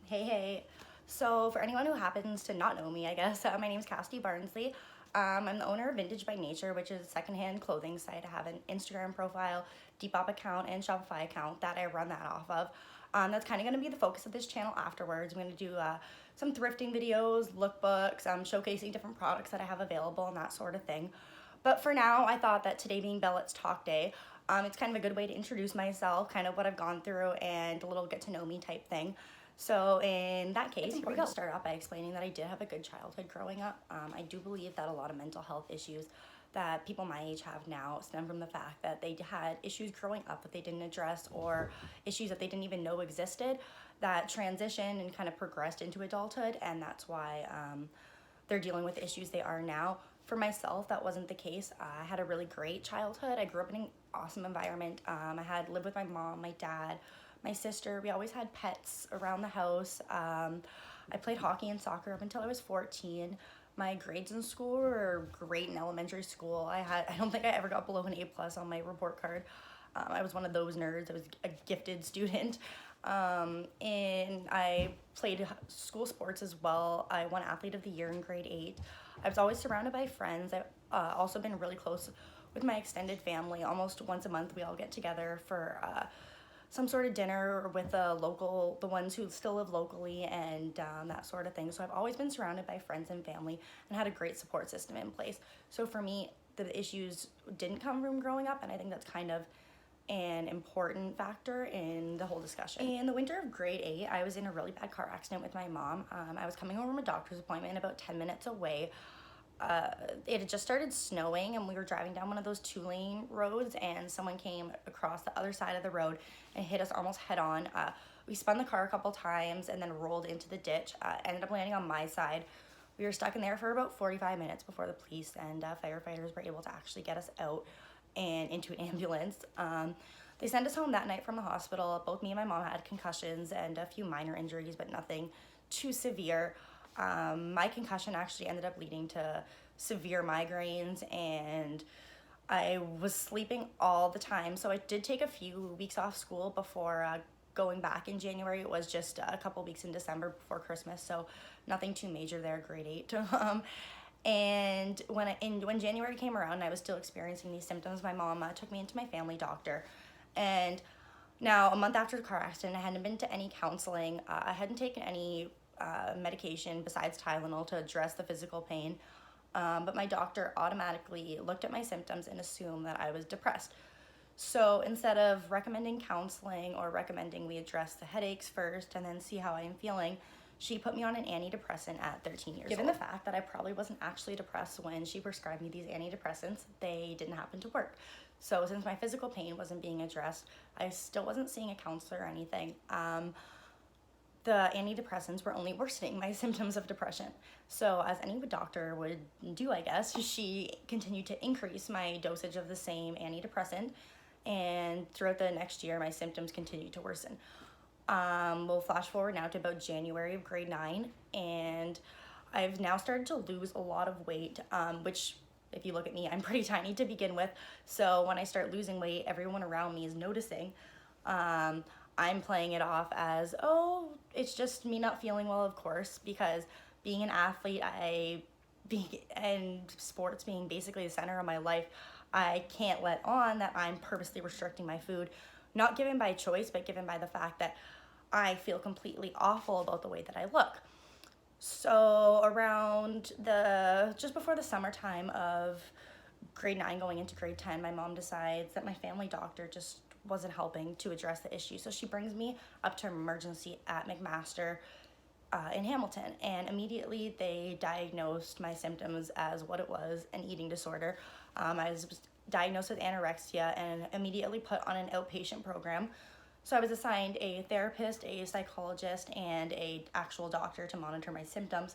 Hey. So for anyone who happens to not know me, I guess, my name is Cassidy Barnsley. I'm the owner of Vintage by Nature, which is a secondhand clothing site. I have an Instagram profile, Depop account, and Shopify account that I run that off of. That's kind of going to be the focus of this channel afterwards. I'm going to do some thrifting videos, lookbooks, showcasing different products that I have available and that sort of thing. But for now, I thought that today being Bellet's Talk Day, it's kind of a good way to introduce myself, kind of what I've gone through, and a little get to know me type thing. So in that case, we're going to start off by explaining that I did have a good childhood growing up. I do believe that a lot of mental health issues that people my age have now stem from the fact that they had issues growing up that they didn't address, or issues that they didn't even know existed that transitioned and kind of progressed into adulthood, and that's why they're dealing with the issues they are now. For myself, that wasn't the case. I had a really great childhood. I grew up in an awesome environment. I had lived with my mom, my dad, my sister. We always had pets around the house. I played hockey and soccer up until I was 14. My grades in school were great in elementary school. I don't think I ever got below an A+ on my report card. I was one of those nerds. I was a gifted student. And I played school sports as well. I won Athlete of the Year in grade 8. I was always surrounded by friends. I've also been really close with my extended family. Almost once a month we all get together for some sort of dinner with the ones who still live locally, and that sort of thing. So I've always been surrounded by friends and family and had a great support system in place. So for me, the issues didn't come from growing up, and I think that's kind of an important factor in the whole discussion. In the winter of grade 8, I was in a really bad car accident with my mom. I was coming home from a doctor's appointment about 10 minutes away. It had just started snowing, and we were driving down one of those 2-lane roads, and someone came across the other side of the road and hit us almost head on. We spun the car a couple times and then rolled into the ditch. Ended up landing on my side. We were stuck in there for about 45 minutes before the police and firefighters were able to actually get us out and into an ambulance. They sent us home that night from the hospital. Both me and my mom had concussions and a few minor injuries, but nothing too severe. My concussion actually ended up leading to severe migraines, and I was sleeping all the time. So I did take a few weeks off school before going back in January. It was just a couple weeks in December before Christmas, so nothing too major there, grade 8. And when January came around and I was still experiencing these symptoms, my mom took me into my family doctor. And now, a month after the car accident, I hadn't been to any counseling. I hadn't taken any medication besides Tylenol to address the physical pain. But my doctor automatically looked at my symptoms and assumed that I was depressed. So instead of recommending counseling or recommending we address the headaches first and then see how I'm feeling, she put me on an antidepressant at 13 years old. Given the fact that I probably wasn't actually depressed when she prescribed me these antidepressants, they didn't happen to work. So since my physical pain wasn't being addressed, I still wasn't seeing a counselor or anything. The antidepressants were only worsening my symptoms of depression. So as any doctor would do, I guess, she continued to increase my dosage of the same antidepressant. And throughout the next year, my symptoms continued to worsen. We'll flash forward now to about January of grade 9, and I've now started to lose a lot of weight, which, if you look at me, I'm pretty tiny to begin with. So when I start losing weight, everyone around me is noticing. I'm playing it off as, oh, it's just me not feeling well, of course, because being an athlete, and sports being basically the center of my life, I can't let on that I'm purposely restricting my food, not given by choice, but given by the fact that I feel completely awful about the way that I look. So around just before the summertime of grade 9 going into grade 10, my mom decides that my family doctor just wasn't helping to address the issue. So she brings me up to emergency at McMaster in Hamilton, and immediately they diagnosed my symptoms as what it was, an eating disorder. I was diagnosed with anorexia and immediately put on an outpatient program. So I was assigned a therapist, a psychologist, and an actual doctor to monitor my symptoms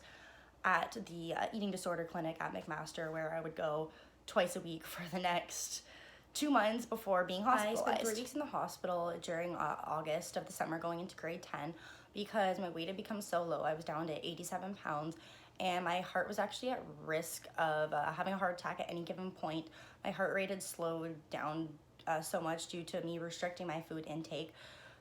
at the eating disorder clinic at McMaster, where I would go twice a week for the next 2 months before being hospitalized. I spent 3 weeks in the hospital during August of the summer going into grade 10 because my weight had become so low. I was down to 87 pounds, and my heart was actually at risk of having a heart attack at any given point. My heart rate had slowed down so much due to me restricting my food intake.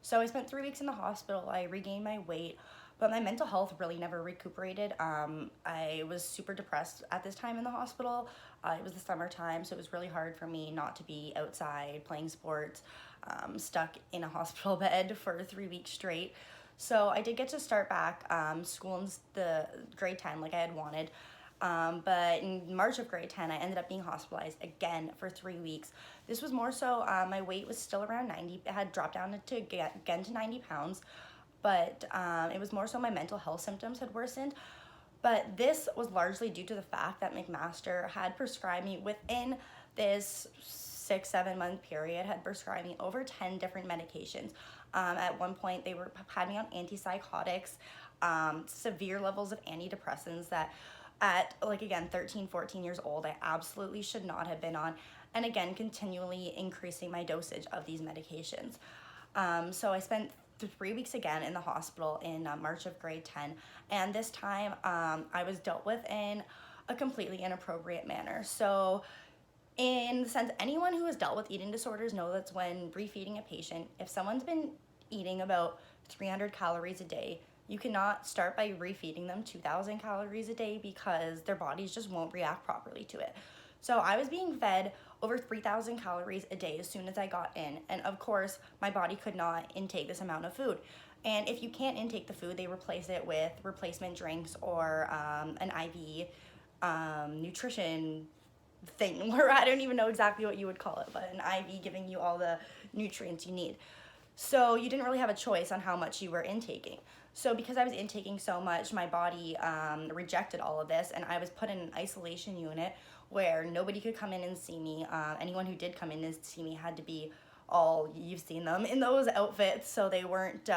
So I spent 3 weeks in the hospital. I regained my weight, but my mental health really never recuperated. I was super depressed at this time in the hospital. It was the summertime, so it was really hard for me not to be outside playing sports, stuck in a hospital bed for 3 weeks straight. So I did get to start back school in the grade 10 like I had wanted. But in March of grade 10, I ended up being hospitalized again for 3 weeks. This was more so, my weight was still around 90. It had dropped down to again to 90 pounds. But it was more so my mental health symptoms had worsened. But this was largely due to the fact that McMaster had prescribed me within this 6-7 month period, had prescribed me over 10 different medications. At one point, they had me on antipsychotics, severe levels of antidepressants that at, like, again, 13, 14 years old, I absolutely should not have been on. And again, continually increasing my dosage of these medications. So I spent 3 weeks again in the hospital in March of grade 10. And this time I was dealt with in a completely inappropriate manner. So in the sense, anyone who has dealt with eating disorders know that's when refeeding a patient, if someone's been eating about 300 calories a day, you cannot start by refeeding them 2,000 calories a day because their bodies just won't react properly to it. So I was being fed over 3,000 calories a day as soon as I got in. And of course, my body could not intake this amount of food. And if you can't intake the food, they replace it with replacement drinks or an IV nutrition thing, where I don't even know exactly what you would call it, but an IV giving you all the nutrients you need. So you didn't really have a choice on how much you were intaking. So because I was intaking so much, my body rejected all of this, and I was put in an isolation unit where nobody could come in and see me. Anyone who did come in and see me had to be all, you've seen them, in those outfits, so they weren't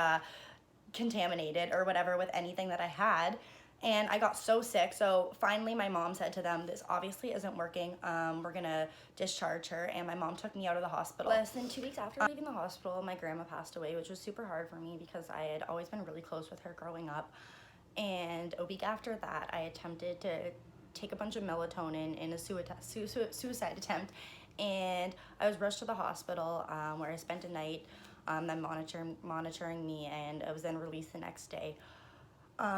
contaminated or whatever with anything that I had. And I got so sick, so finally my mom said to them, this obviously isn't working, we're gonna discharge her. And my mom took me out of the hospital. Less than 2 weeks after leaving the hospital, my grandma passed away, which was super hard for me because I had always been really close with her growing up. And a week after that, I attempted to take a bunch of melatonin in a suicide attempt, and I was rushed to the hospital where I spent a night, them monitoring me, and I was then released the next day.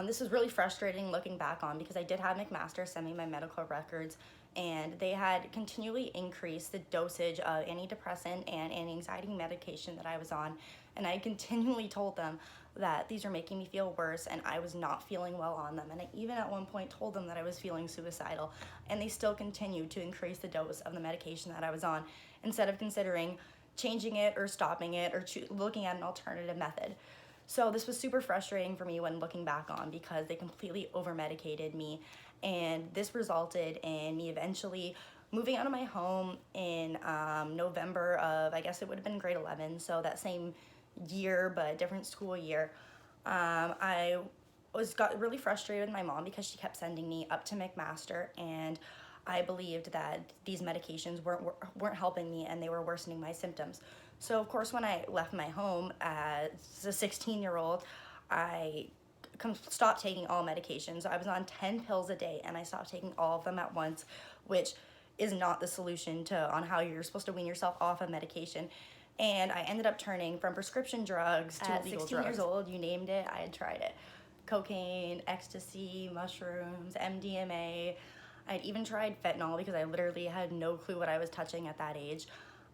This was really frustrating looking back on because I did have McMaster send me my medical records, and they had continually increased the dosage of antidepressant and anti-anxiety medication that I was on, and I continually told them that these are making me feel worse and I was not feeling well on them. And I even at one point told them that I was feeling suicidal, and they still continued to increase the dose of the medication that I was on instead of considering changing it or stopping it or looking at an alternative method. So this was super frustrating for me when looking back on, because they completely over-medicated me, and this resulted in me eventually moving out of my home in November of, I guess it would have been grade 11, so that same year but different school year. I got really frustrated with my mom because she kept sending me up to McMaster, and I believed that these medications weren't helping me and they were worsening my symptoms. So of course, when I left my home as a 16-year-old, I stopped taking all medications. I was on 10 pills a day, and I stopped taking all of them at once, which is not the solution on how you're supposed to wean yourself off of medication. And I ended up turning from prescription drugs to illegal drugs. At 16 years old, you named it, I had tried it. Cocaine, ecstasy, mushrooms, MDMA. I'd even tried fentanyl because I literally had no clue what I was touching at that age.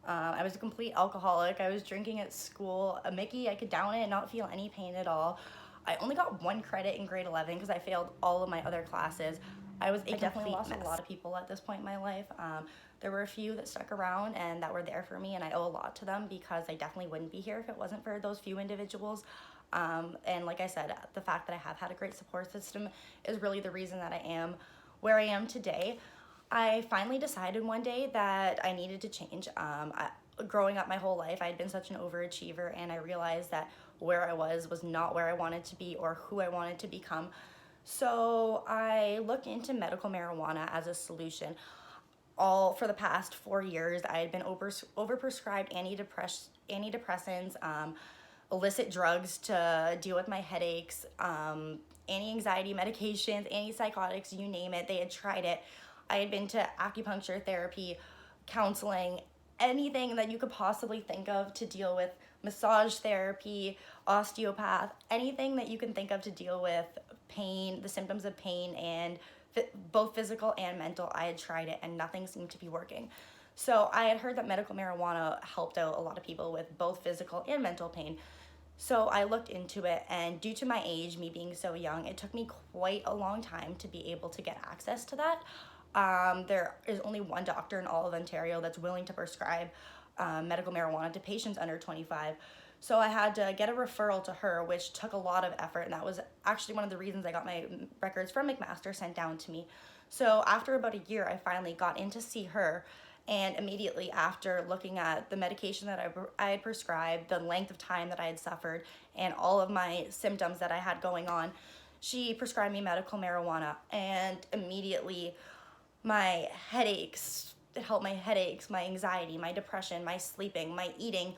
I was a complete alcoholic. I was drinking at school. A Mickey, I could down it and not feel any pain at all. I only got 1 credit in grade 11 because I failed all of my other classes. I definitely lost a lot of people at this point in my life. There were a few that stuck around and that were there for me, and I owe a lot to them because I definitely wouldn't be here if it wasn't for those few individuals. And like I said, the fact that I have had a great support system is really the reason that I am where I am today. I finally decided one day that I needed to change. Growing up my whole life, I had been such an overachiever, and I realized that where I was not where I wanted to be or who I wanted to become. So I looked into medical marijuana as a solution. All for the past 4 years, I had been overprescribed antidepressants, illicit drugs to deal with my headaches, anti-anxiety medications, antipsychotics, you name it, they had tried it. I had been to acupuncture therapy, counseling, anything that you could possibly think of to deal with massage therapy, osteopath, anything that you can think of to deal with pain, the symptoms of pain, and both physical and mental. I had tried it and nothing seemed to be working. So I had heard that medical marijuana helped out a lot of people with both physical and mental pain. So I looked into it, and due to my age, me being so young, it took me quite a long time to be able to get access to that. There is only one doctor in all of Ontario that's willing to prescribe medical marijuana to patients under 25. So I had to get a referral to her, which took a lot of effort, and that was actually one of the reasons I got my records from McMaster sent down to me. So after about a year, I finally got in to see her, and immediately after looking at the medication that I had prescribed, the length of time that I had suffered, and all of my symptoms that I had going on, she prescribed me medical marijuana, and immediately my headaches, it helped my headaches, my anxiety, my depression, my sleeping, my eating,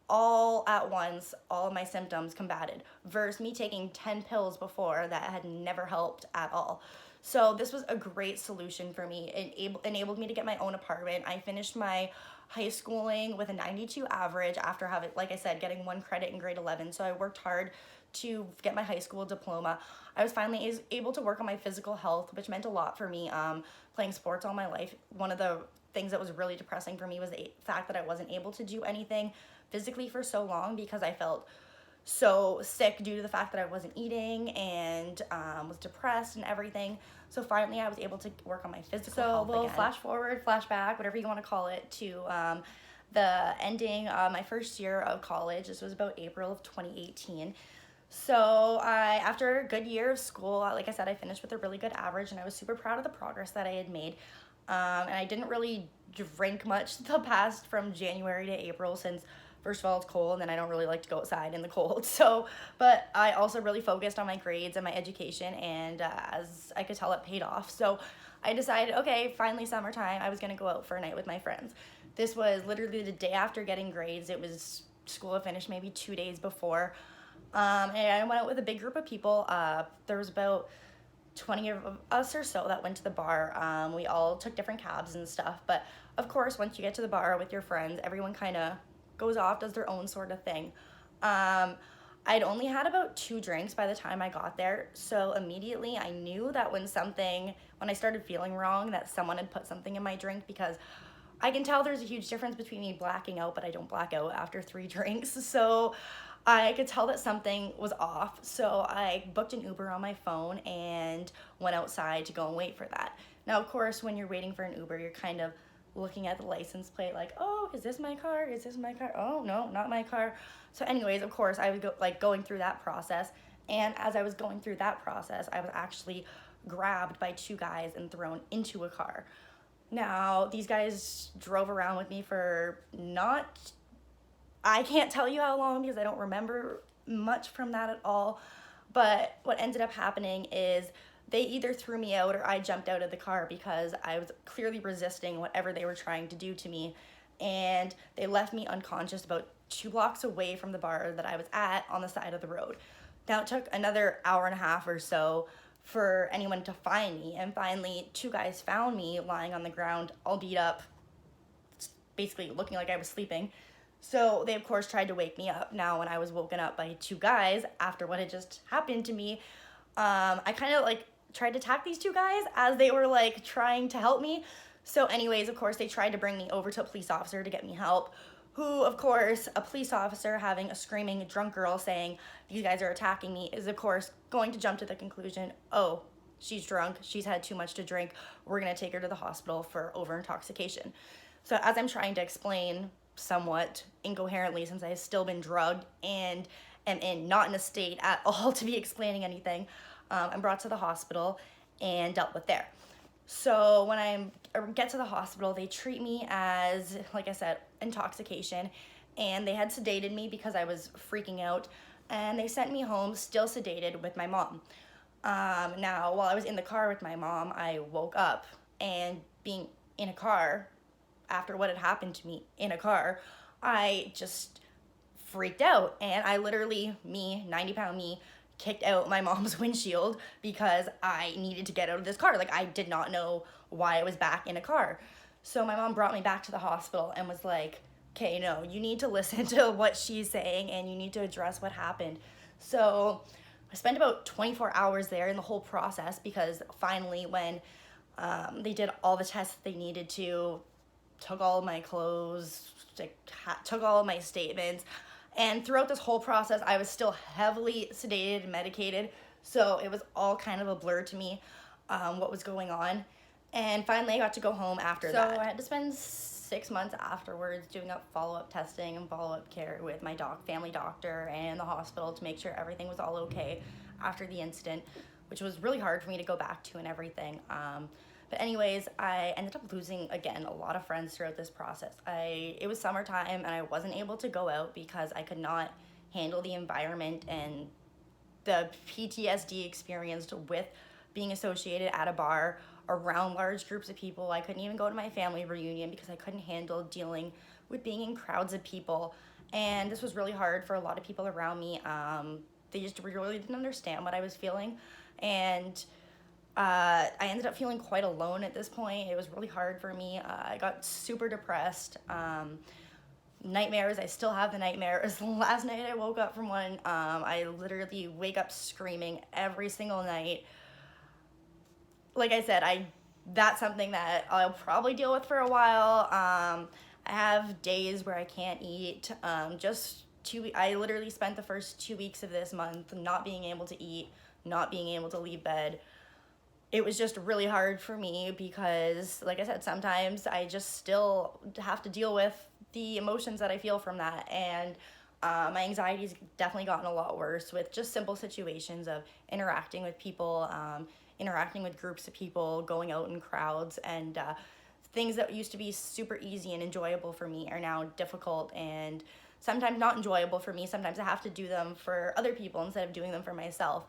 all at once, all of my symptoms combated, versus me taking 10 pills before that had never helped at all. So this was a great solution for me. It enabled me to get my own apartment. I finished my high schooling with a 92 average after having, like I said, getting 1 credit in grade 11. So I worked hard to get my high school diploma. I was finally able to work on my physical health, which meant a lot for me. Playing sports all my life, one of the things that was really depressing for me was the fact that I wasn't able to do anything physically for so long because I felt so sick due to the fact that I wasn't eating and was depressed and everything. So finally I was able to work on my physical health again. Flash forward, flashback, whatever you want to call it, to the ending of my first year of college. This was about April of 2018. So after a good year of school, like I said, I finished with a really good average, and I was super proud of the progress that I had made. And I didn't really drink much the past from January to April, since first of all, it's cold, and then I don't really like to go outside in the cold. So, but I also really focused on my grades and my education, and as I could tell, it paid off. So I decided, okay, finally summertime, I was gonna go out for a night with my friends. This was literally the day after getting grades. It was, school had finished maybe 2 days before. And I went out with a big group of people. There was about 20 of us or so that went to the bar. We all took different cabs and stuff. But of course, once you get to the bar with your friends, everyone kind of goes off, does their own sort of thing. I'd only had about 2 drinks by the time I got there. So immediately I knew that when I started feeling wrong, that someone had put something in my drink, because I can tell there's a huge difference between me blacking out, but I don't black out after 3 drinks. So I could tell that something was off. So I booked an Uber on my phone and went outside to go and wait for that. Now, of course, when you're waiting for an Uber, you're kind of looking at the license plate like, oh, is this my car? Is this my car? Oh, no, not my car. So anyways, of course, I was going through that process. And as I was going through that process, I was actually grabbed by 2 guys and thrown into a car. Now, these guys drove around with me for I can't tell you how long, because I don't remember much from that at all. But what ended up happening is they either threw me out or I jumped out of the car, because I was clearly resisting whatever they were trying to do to me. And they left me unconscious about 2 blocks away from the bar that I was at on the side of the road. Now, it took another hour and a half or so for anyone to find me. And finally, 2 guys found me lying on the ground, all beat up, basically looking like I was sleeping. So they, of course, tried to wake me up. Now, when I was woken up by 2 guys after what had just happened to me, I kind of tried to attack these 2 guys as they were trying to help me. So anyways, of course, they tried to bring me over to a police officer to get me help, who, of course, a police officer having a screaming drunk girl saying these guys are attacking me is, of course, going to jump to the conclusion, oh, she's drunk, she's had too much to drink, we're going to take her to the hospital for over-intoxication. So as I'm trying to explain somewhat incoherently, since I have still been drugged and am not in a state at all to be explaining anything, I'm brought to the hospital and dealt with there. So when I get to the hospital, they treat me as, like I said, intoxication, and they had sedated me because I was freaking out, and they sent me home still sedated with my mom. Now, while I was in the car with my mom, I woke up, and being in a car, after what had happened to me in a car, I just freaked out, and I literally, 90-pound me, kicked out my mom's windshield because I needed to get out of this car. I did not know why I was back in a car. So my mom brought me back to the hospital and was like, okay, no, you need to listen to what she's saying and you need to address what happened. So I spent about 24 hours there in the whole process, because finally, when they did all the tests that they needed to, took all of my clothes, like, took all of my statements, and throughout this whole process, I was still heavily sedated and medicated, so it was all kind of a blur to me, what was going on. And finally, I got to go home after that. So I had to spend 6 months afterwards doing up follow-up testing and follow-up care with my family doctor and the hospital to make sure everything was all okay after the incident, which was really hard for me to go back to and everything. But anyways, I ended up losing, again, a lot of friends throughout this process. It was summertime and I wasn't able to go out because I could not handle the environment and the PTSD experienced with being associated at a bar around large groups of people. I couldn't even go to my family reunion because I couldn't handle dealing with being in crowds of people. And this was really hard for a lot of people around me. They just really didn't understand what I was feeling. And I ended up feeling quite alone at this point. It was really hard for me. I got super depressed. Nightmares, I still have the nightmares. Last night I woke up from one. I literally wake up screaming every single night. Like I said, that's something that I'll probably deal with for a while. I have days where I can't eat. I literally spent the first 2 weeks of this month not being able to eat, not being able to leave bed. It was just really hard for me because, like I said, sometimes I just still have to deal with the emotions that I feel from that. And my anxiety's definitely gotten a lot worse with just simple situations of interacting with people, interacting with groups of people, going out in crowds, and things that used to be super easy and enjoyable for me are now difficult and sometimes not enjoyable for me. Sometimes I have to do them for other people instead of doing them for myself.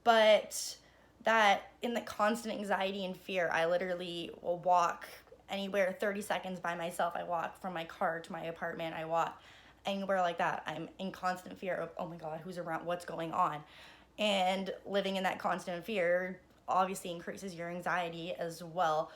But that in the constant anxiety and fear, I literally will walk anywhere 30 seconds by myself. I walk from my car to my apartment. I walk anywhere like that. I'm in constant fear of, oh my God, who's around? What's going on? And living in that constant fear obviously increases your anxiety as well.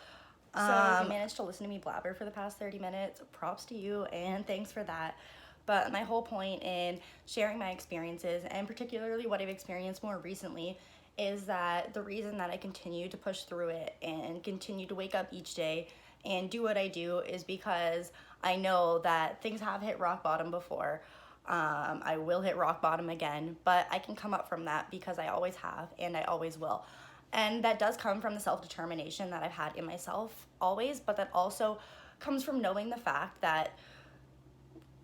So if you managed to listen to me blabber for the past 30 minutes, props to you and thanks for that. But my whole point in sharing my experiences, and particularly what I've experienced more recently, is that the reason that I continue to push through it and continue to wake up each day and do what I do is because I know that things have hit rock bottom before. I will hit rock bottom again, but I can come up from that because I always have and I always will. And that does come from the self-determination that I've had in myself always, but that also comes from knowing the fact that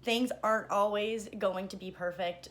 things aren't always going to be perfect.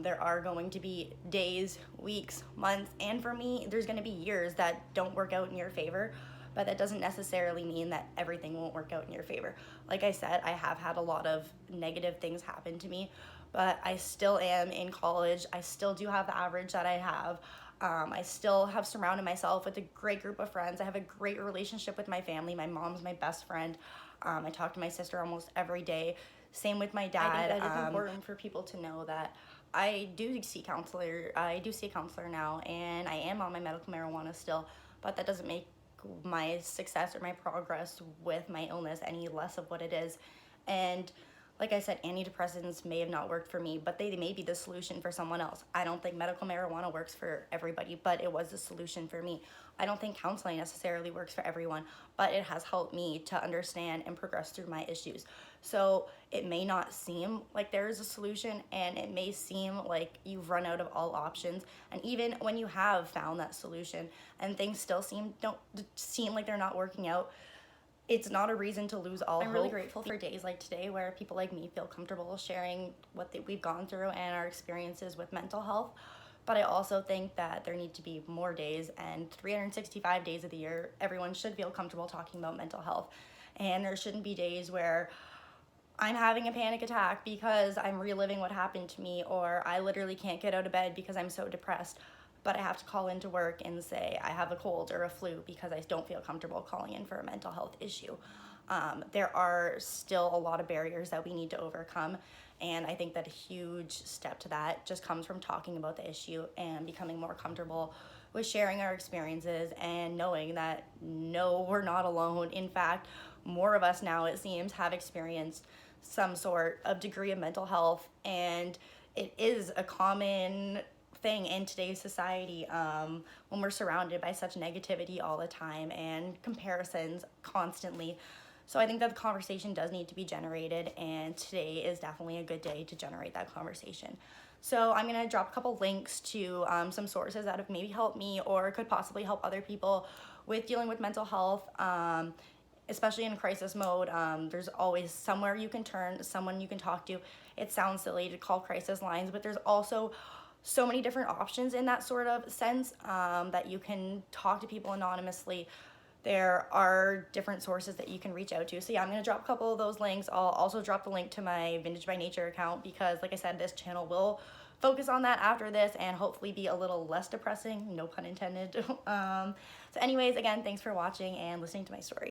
There are going to be days, weeks, months, and for me, there's going to be years that don't work out in your favor, but that doesn't necessarily mean that everything won't work out in your favor. Like I said, I have had a lot of negative things happen to me, but I still am in college. I still do have the average that I have. I still have surrounded myself with a great group of friends. I have a great relationship with my family. My mom's my best friend. I talk to my sister almost every day. Same with my dad. I think that it's important for people to know that I do see a counselor now, and I am on my medical marijuana still, but that doesn't make my success or my progress with my illness any less of what it is. And like I said, antidepressants may have not worked for me, but they may be the solution for someone else. I don't think medical marijuana works for everybody, but it was the solution for me. I don't think counseling necessarily works for everyone, but it has helped me to understand and progress through my issues. So it may not seem like there is a solution, and it may seem like you've run out of all options. And even when you have found that solution and things still don't seem like they're not working out, it's not a reason to lose all hope. I'm really grateful for days like today where people like me feel comfortable sharing what we've gone through and our experiences with mental health. But I also think that there need to be more days, and 365 days of the year, everyone should feel comfortable talking about mental health. And there shouldn't be days where I'm having a panic attack because I'm reliving what happened to me, or I literally can't get out of bed because I'm so depressed, but I have to call into work and say I have a cold or a flu because I don't feel comfortable calling in for a mental health issue. There are still a lot of barriers that we need to overcome, and I think that a huge step to that just comes from talking about the issue and becoming more comfortable with sharing our experiences and knowing that no, we're not alone. In fact, more of us now, it seems, have experienced some sort of degree of mental health, and it is a common thing in today's society, when we're surrounded by such negativity all the time and comparisons constantly. So I think that the conversation does need to be generated, and today is definitely a good day to generate that conversation. So I'm going to drop a couple links to some sources that have maybe helped me or could possibly help other people with dealing with mental health. Especially in crisis mode, there's always somewhere you can turn, someone you can talk to. It sounds silly to call crisis lines, but there's also so many different options in that sort of sense, that you can talk to people anonymously. There are different sources that you can reach out to. So yeah, I'm going to drop a couple of those links. I'll also drop the link to my Vintage by Nature account, because like I said, this channel will focus on that after this and hopefully be a little less depressing, no pun intended. So anyways, again, thanks for watching and listening to my story.